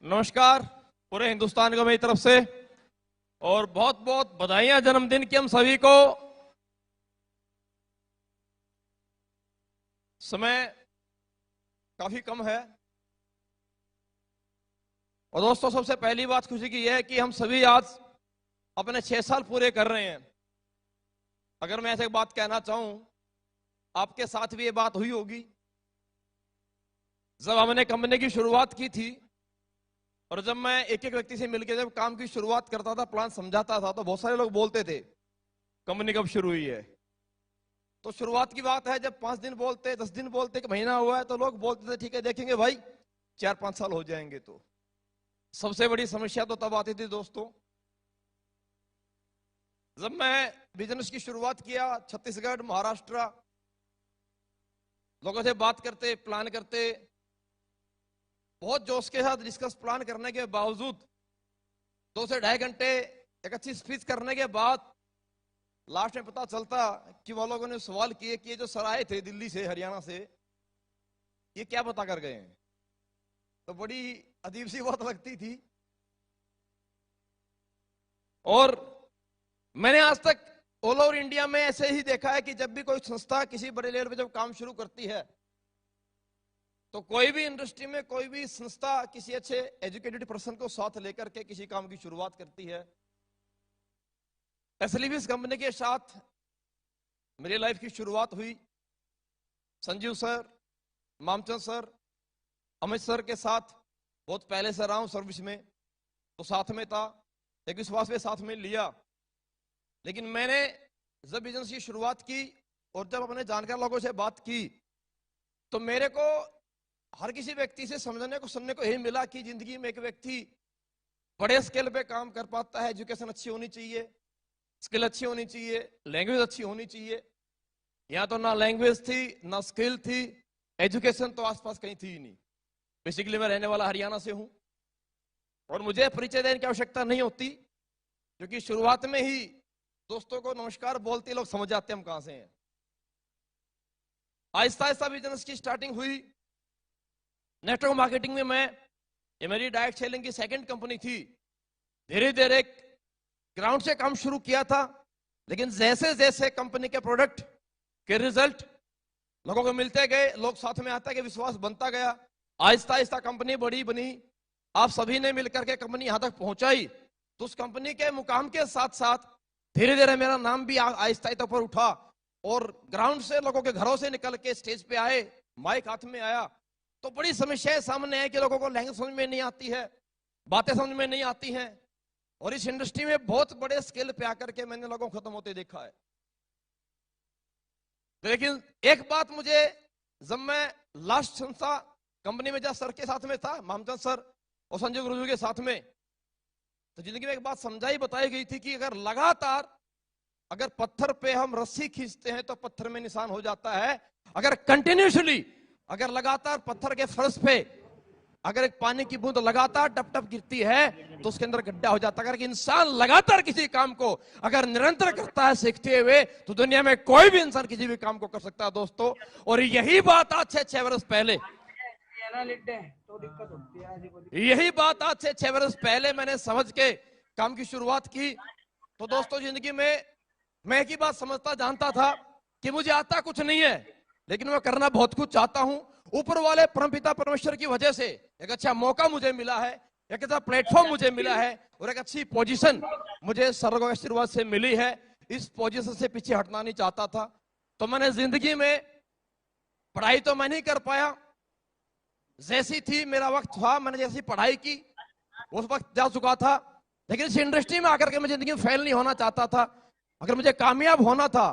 नमस्कार पूरे हिंदुस्तान को मेरी तरफ से और बहुत बहुत बधाइयां जन्मदिन की हम सभी को। समय काफी कम है और दोस्तों सबसे पहली बात खुशी की यह है कि हम सभी आज अपने 6 साल पूरे कर रहे हैं। अगर मैं ऐसे बात कहना चाहूं, आपके साथ भी ये बात हुई होगी। जब हमने कंपनी की शुरुआत की थी और जब मैं एक एक व्यक्ति से मिलकर जब काम की शुरुआत करता था, प्लान समझाता था, तो बहुत सारे लोग बोलते थे कंपनी कब शुरू हुई है। तो शुरुआत की बात है, जब 5 दिन बोलते, 10 दिन बोलते, कि महीना हुआ है, तो लोग बोलते थे ठीक है देखेंगे भाई, 4-5 साल हो जाएंगे। तो सबसे बड़ी समस्या तो तब आती थी दोस्तों, जब मैं बिजनेस की शुरुआत किया। छत्तीसगढ़, महाराष्ट्र, लोगों से बात करते, प्लान करते, बहुत जोश के साथ डिस्कस प्लान करने के बावजूद 2 से ढाई घंटे एक अच्छी स्पीच करने के बाद लास्ट में पता चलता कि वो लोगों ने सवाल किए कि ये जो सर आए थे दिल्ली से, हरियाणा से, ये क्या बता कर गए हैं। तो बड़ी अजीब सी बात लगती थी। और मैंने आज तक ऑल ओवर इंडिया में ऐसे ही देखा है कि जब भी कोई संस्था किसी बड़े लेवल पे जब काम शुरू करती है, तो कोई भी इंडस्ट्री में कोई भी संस्था किसी अच्छे एजुकेटेड पर्सन को साथ लेकर के किसी काम की शुरुआत करती है। एसएलवी कंपनी के साथ मेरी लाइफ की शुरुआत हुई। Sanjeev sir, Mamchand sir, Amit sir के साथ बहुत पहले से रहा हूं सर्विस में, तो साथ में था, एक विश्वास में साथ में लिया। लेकिन मैंने जब बिजनेस की शुरुआत की और जब अपने जानकार लोगों से बात की, तो मेरे को हर किसी व्यक्ति से समझने को, सुनने को यही मिला कि जिंदगी में एक व्यक्ति बड़े स्केल पे काम कर पाता है, एजुकेशन अच्छी होनी चाहिए, स्किल अच्छी होनी चाहिए, लैंग्वेज अच्छी होनी चाहिए। यहां तो ना लैंग्वेज थी, ना स्किल थी, एजुकेशन तो आसपास कहीं थी ही नहीं। बेसिकली मैं रहने वाला हरियाणा से हूं और मुझे परिचय देने की आवश्यकता नहीं होती, क्योंकि शुरुआत में ही दोस्तों को नमस्कार बोलते लोग समझ जाते हम कहां से हैं। आहिस्ता आहिस्ता बिजनेस की स्टार्टिंग हुई। नेटवर्क मार्केटिंग में ये मेरी डायरेक्ट सेलिंग की सेकंड कंपनी थी। धीरे धीरे ग्राउंड से काम शुरू किया था, लेकिन जैसे जैसे कंपनी के प्रोडक्ट के रिजल्ट लोगों को मिलते गए, लोग साथ में आते गए, विश्वास बनता गया। आहिस्ता आहिस्ता कंपनी बड़ी बनी। आप सभी ने मिलकर के कंपनी यहां तक पहुंचाई। तो उस कंपनी के मुकाम के साथ साथ धीरे धीरे मेरा नाम भी आहिस्ता आहिस्ता ऊपर उठा और ग्राउंड से लोगों के घरों से निकल के स्टेज पे आए, माइक हाथ में आया। तो बड़ी समस्याएं सामने है कि लोगों को लैंग्वेज समझ में नहीं आती है, बातें समझ में नहीं आती हैं, और इस इंडस्ट्री में बहुत बड़े स्केल पे आकर के मैंने लोगों को खत्म होते देखा है। लेकिन एक बात मुझे, जब मैं लास्ट संस्था कंपनी में जब सर के साथ में था, मामचंद सर और संजय गुरुजी के साथ में, तो जिंदगी में एक बात समझाई बताई गई थी कि अगर लगातार अगर पत्थर पे हम रस्सी खींचते हैं तो पत्थर में निशान हो जाता है। अगर कंटिन्यूसली, अगर लगातार पत्थर के फर्श पे अगर एक पानी की बूंद लगातार टप टप गिरती है तो उसके अंदर गड्ढा हो जाता है। अगर इंसान लगातार किसी काम को अगर निरंतर करता है सीखते हुए, तो दुनिया में कोई भी इंसान किसी भी काम को कर सकता है दोस्तों। और यही बात आज से 6 वर्ष पहले, यही बात आज से 6 वर्ष पहले मैंने समझ के काम की शुरुआत की। तो दोस्तों जिंदगी में मैं एक ही बात समझता जानता था कि मुझे आता कुछ नहीं है, लेकिन मैं करना बहुत कुछ चाहता हूं। ऊपर वाले परमपिता परमेश्वर की वजह से एक अच्छा मौका मुझे मिला है, एक अच्छा प्लेटफॉर्म मुझे मिला है और एक अच्छी पोजीशन मुझे सर्व के आशीर्वाद से मिली है। इस पोजीशन से पीछे हटना नहीं चाहता था। तो मैंने जिंदगी में पढ़ाई तो मैं नहीं कर पाया, जैसी थी मेरा वक्त था, मैंने जैसी पढ़ाई की उस वक्त जा चुका था। लेकिन इस इंडस्ट्री में आकर के मैं जिंदगी में फेल नहीं होना चाहता था। अगर मुझे कामयाब होना था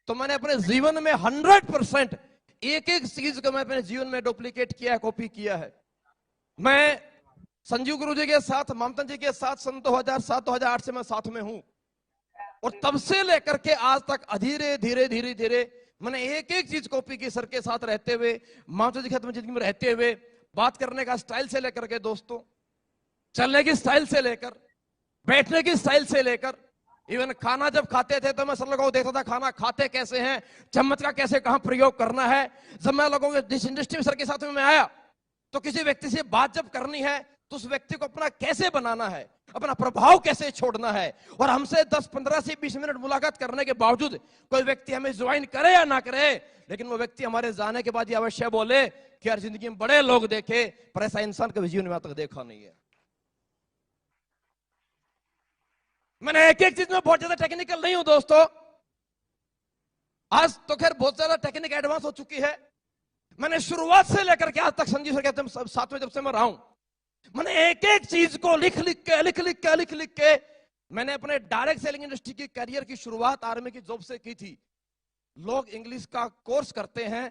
तो मैंने अपने जीवन में 100% एक एक चीज को मैं अपने जीवन में डुप्लीकेट किया है, कॉपी किया है। मैं संजीव गुरु जी के साथ, ममता जी के साथ सन 2007-2008 से मैं साथ में हूं और तब से लेकर के आज तक धीरे धीरे धीरे धीरे मैंने एक एक चीज कॉपी की, सर के साथ रहते हुए, ममता जी के साथ जिंदगी में रहते हुए, बात करने का स्टाइल से लेकर के दोस्तों, चलने की स्टाइल से लेकर, बैठने की स्टाइल से लेकर, इवन खाना जब खाते थे तो मैं सब लोगों को देखता था खाना खाते कैसे हैं, चम्मच का कैसे कहां प्रयोग करना है। जब मैं लोगों के जिस इंडस्ट्री में सर के साथ में मैं आया, तो किसी व्यक्ति से बात जब करनी है तो उस व्यक्ति को अपना कैसे बनाना है, अपना प्रभाव कैसे छोड़ना है। और हमसे 10, 15 से 20 मिनट मुलाकात करने के बावजूद कोई व्यक्ति हमें ज्वाइन करे या ना करे, लेकिन वो व्यक्ति हमारे जाने के बाद ये अवश्य बोले कि यार जिंदगी में बड़े लोग देखे पर ऐसा इंसान कभी जीवन में आज तक देखा नहीं है। मैंने एक एक चीज में बहुत ज्यादा टेक्निकल नहीं हूं दोस्तों, आज तो खैर बहुत ज्यादा टेक्निक एडवांस हो चुकी है। मैंने शुरुआत से लेकर के आज तक संजीव सर कहते हैं साथ में जब से मैं रहा हूं, मैंने एक एक चीज को लिख लिख के मैंने अपने डायरेक्ट सेलिंग इंडस्ट्री की करियर की शुरुआत आर्मी की जॉब से की थी। लोग इंग्लिश का कोर्स करते हैं,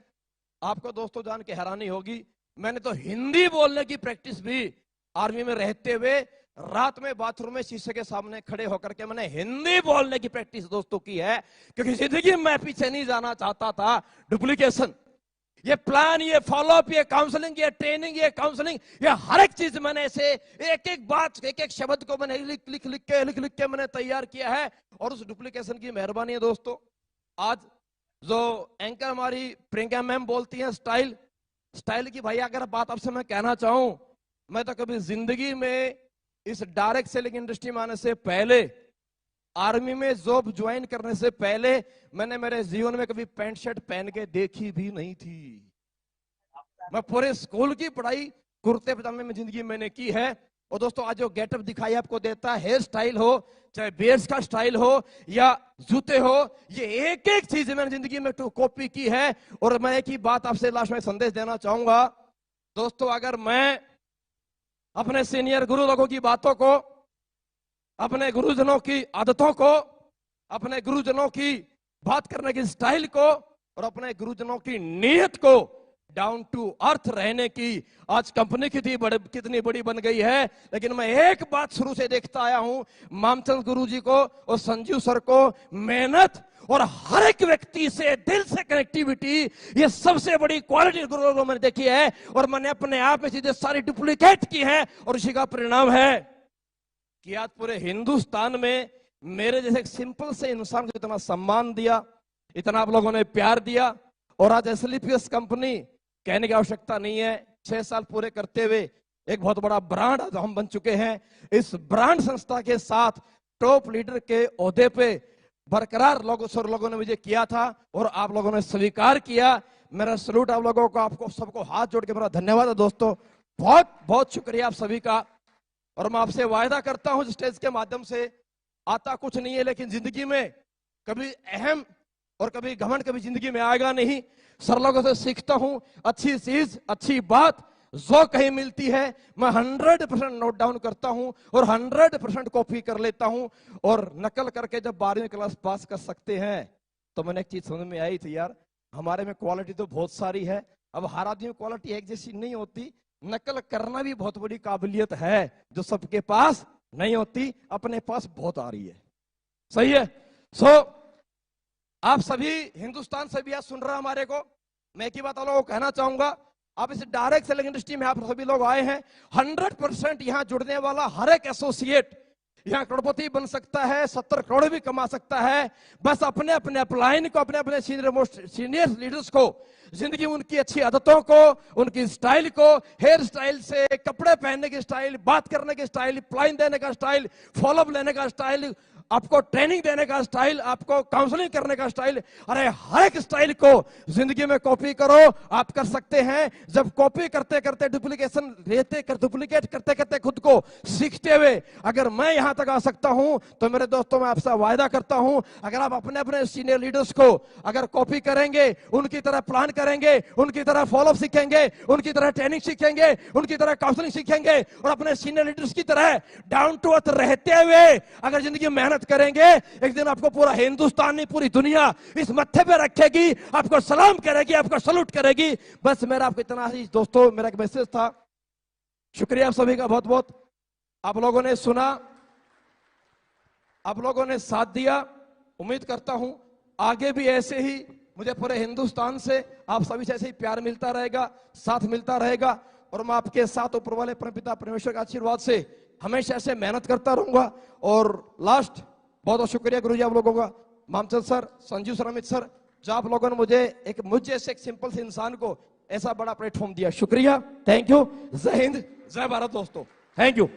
आपको दोस्तों जान के हैरानी होगी, मैंने तो हिंदी बोलने की प्रैक्टिस भी आर्मी में रहते हुए रात में बाथरूम में शीशे के सामने खड़े होकर के मैंने हिंदी बोलने की प्रैक्टिस दोस्तों की है, क्योंकि जिंदगी में मैं पीछे नहीं जाना चाहता था। डुप्लीकेशन, ये प्लान, ये फॉलोअप, ये काउंसलिंग, ये ट्रेनिंग, ये काउंसलिंग, ये हर एक चीज मैंने ऐसे एक एक बात, एक एक शब्द को मैंने लिख के मैंने तैयार किया है। और उस डुप्लीकेशन की मेहरबानी है दोस्तों। आज जो एंकर हमारी प्रियंका मैम बोलती हैं स्टाइल की, भाई अगर बात आपसे मैं कहना चाहूं, मैं तो कभी जिंदगी में इस डायरेक्ट सेलिंग इंडस्ट्री में आने से पहले, आर्मी में जॉब ज्वाइन करने से पहले, मैंने मेरे जीवन में कभी पैंट शर्ट पहन के देखी भी नहीं थी। मैं पूरे स्कूल की पढ़ाई कुर्ते पजामे में जिंदगी मैंने की है। और दोस्तों आज जो गेटअप दिखाई आपको देता है, हेयर स्टाइल हो, चाहे बेयर्स का स्टाइल हो या जूते हो, ये एक एक चीज मैंने जिंदगी में कॉपी की है। और मैं एक ही बात आपसे लास्ट में संदेश देना चाहूंगा दोस्तों, अगर मैं अपने सीनियर गुरु लोगों की बातों को, अपने गुरुजनों की आदतों को, अपने गुरुजनों की बात करने की स्टाइल को और अपने गुरुजनों की नीयत को, डाउन टू अर्थ रहने की आज कंपनी कितनी बड़ी बन गई है। लेकिन मैं एक बात शुरू से देखता आया हूं, मामचंद गुरुजी को और संजीव सर को, मेहनत और हर एक व्यक्ति से दिल से कनेक्टिविटी, ये सबसे बड़ी क्वालिटी गुरु मैंने देखी है। और मैंने अपने आप में चीजें सारी डुप्लीकेट की है और इसी का परिणाम है कि आज पूरे हिंदुस्तान में मेरे जैसे एक सिंपल से इंसान को इतना सम्मान दिया, इतना आप लोगों ने प्यार दिया। और आज एसएलपीएस कंपनी, कहने की आवश्यकता नहीं है, 6 साल पूरे करते हुए एक बहुत बड़ा ब्रांड आज हम बन चुके हैं। इस ब्रांड संस्था के साथ टॉप लीडर के ओहदे पे बरकरार लोगों ने मुझे किया था और आप लोगों ने स्वीकार किया। मेरा सलूट आप लोगों को, आपको सबको हाथ जोड़ के मेरा धन्यवाद है दोस्तों, बहुत बहुत शुक्रिया आप सभी का। और मैं आपसे वायदा करता हूं स्टेज के माध्यम से, आता कुछ नहीं है लेकिन जिंदगी में कभी अहम और कभी घमंड कभी जिंदगी में आएगा नहीं। सर लोगों से सीखता हूं, अच्छी चीज, अच्छी बात जो कहीं मिलती है मैं 100% नोट डाउन करता हूं और 100% कॉपी कर लेता हूं। और नकल करके जब 12वीं क्लास पास कर सकते हैं तो मैंने एक चीज समझ में आई थी, यार हमारे में क्वालिटी तो बहुत सारी है। अब हर आदमी में क्वालिटी एक जैसी नहीं होती, नकल करना भी बहुत बड़ी काबिलियत है जो सबके पास नहीं होती, अपने पास बहुत आ रही है। सही है। आप सभी हिंदुस्तान से भी आज सुन रहे हैं हमारे को, मैं एक ही बात आप लोगों को कहना चाहूंगा, आप इस डायरेक्ट सेलिंग इंडस्ट्री में आप सभी लोग आए हैं, 100% यहां जुड़ने वाला हर एक एसोसिएट यहां करोड़पति बन सकता है, 70 करोड़ भी कमा सकता है। बस अपने अपने अपलाइन को, अपने अपने सीनियर लीडर्स को, जिंदगी में उनकी अच्छी आदतों को, उनकी स्टाइल को, हेयर स्टाइल से कपड़े पहनने की स्टाइल, बात करने की स्टाइल, प्लाइन देने का स्टाइल, फॉलोअप लेने का स्टाइल, आपको ट्रेनिंग देने का स्टाइल, आपको काउंसलिंग करने का स्टाइल, अरे हर एक स्टाइल को जिंदगी में कॉपी करो, आप कर सकते हैं। जब कॉपी करते करते डुप्लीकेट करते करते खुद को सीखते हुए अगर मैं यहां तक आ सकता हूं तो मेरे दोस्तों मैं आपसे वायदा करता हूं, अगर आप अपने अपने सीनियर लीडर्स को अगर कॉपी करेंगे, उनकी तरह प्लान करेंगे, उनकी तरह फॉलोअप सीखेंगे, उनकी तरह ट्रेनिंग सीखेंगे, उनकी तरह काउंसलिंग सीखेंगे और अपने सीनियर लीडर्स की तरह डाउन टू अर्थ रहते हुए अगर जिंदगी मेहनत करेंगे, एक दिन आपको पूरा हिंदुस्तान नहीं पूरी दुनिया इस मत्थे पे रखेगी, आपको सलाम करेगी, आपको सलूट करेगी। बस मेरा आपको इतना ही दोस्तों, मेरा एक मैसेज था। शुक्रिया आप सभी का बहुत बहुत, आप लोगों ने सुना, आप लोगों ने साथ दिया। उम्मीद करता हूं आगे भी ऐसे ही मुझे पूरे हिंदुस्तान से आप सभी से ऐसे ही प्यार मिलता रहेगा, साथ मिलता रहेगा और मैं आपके साथ ऊपर वाले परमपिता परमेश्वर के आशीर्वाद से हमेशा ऐसे मेहनत करता रहूंगा। और लास्ट बहुत बहुत शुक्रिया गुरुजी आप लोगों का, Mamchand sir, Sanjeev sir, Amit sir, जो आप लोगों ने मुझे से एक सिंपल से इंसान को ऐसा बड़ा प्लेटफॉर्म दिया। शुक्रिया, थैंक यू, जय हिंद, जय भारत दोस्तों। Thank you.